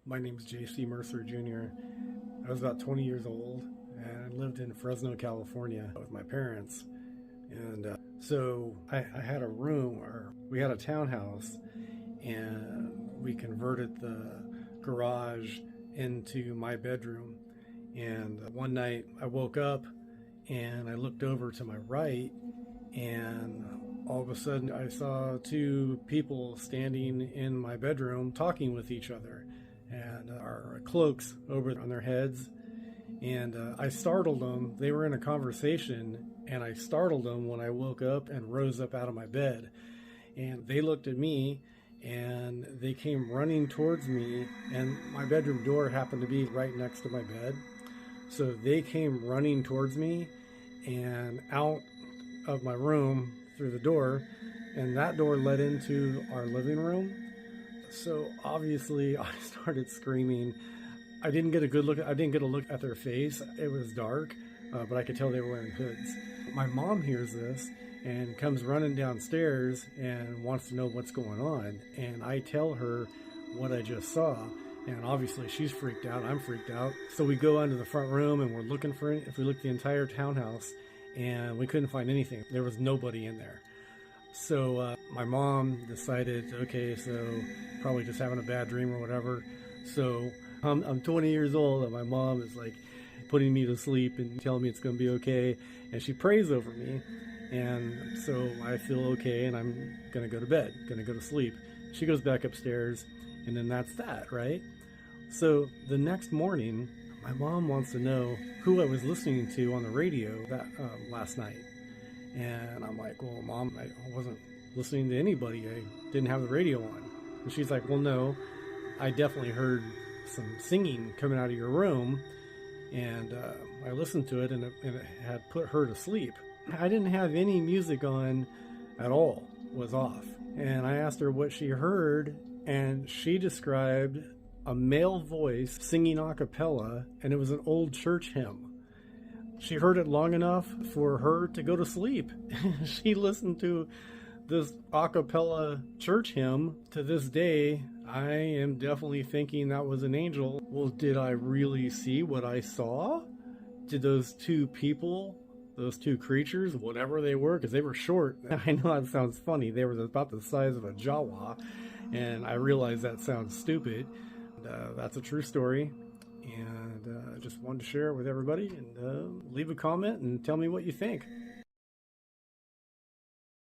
My name's J.C. Mercer Jr. I was about 20 years old and I lived in Fresno, California with my parents. And so I had a room, or we had a townhouse, and we converted the garage into my bedroom. And one night I woke up and I looked over to my right, and all of a sudden I saw two people standing in my bedroom talking with each other, and our cloaks over on their heads. And I startled them. They were in a conversation, and I startled them when I woke up and rose up out of my bed. And they looked at me, and they came running towards me, and my bedroom door happened to be right next to my bed. So they came running towards me and out of my room through the door, and that door led into our living room. So obviously I started screaming. I didn't get a look at their face. It was dark, but I could tell they were wearing hoods. My mom hears this and comes running downstairs and wants to know what's going on. And I tell her what I just saw. And obviously she's freaked out. I'm freaked out. So we go into the front room and we're looking for it. If we look the entire townhouse, and we couldn't find anything. There was nobody in there. So my mom decided, okay, so probably just having a bad dream or whatever. So I'm 20 years old, and my mom is like putting me to sleep and telling me it's going to be okay. And she prays over me. And so I feel okay, and I'm going to go to bed, going to go to sleep. She goes back upstairs, and then that's that, right? So the next morning, my mom wants to know who I was listening to on the radio that last night. And I'm like, well, Mom, I wasn't listening to anybody. I didn't have the radio on. And she's like, well, no, I definitely heard some singing coming out of your room. And I listened to it, and it had put her to sleep. I didn't have any music on at all. It was off. And I asked her what she heard, and she described a male voice singing a cappella, and it was an old church hymn. She heard it long enough for her to go to sleep. She listened to this a cappella church hymn. To this day, I am definitely thinking that was an angel. Well, did I really see what I saw? Did those two people, those two creatures, whatever they were, because they were short. I know that sounds funny. They were about the size of a Jawa, and I realize that sounds stupid. That's a true story, and I just wanted to share it with everybody, and leave a comment and tell me what you think.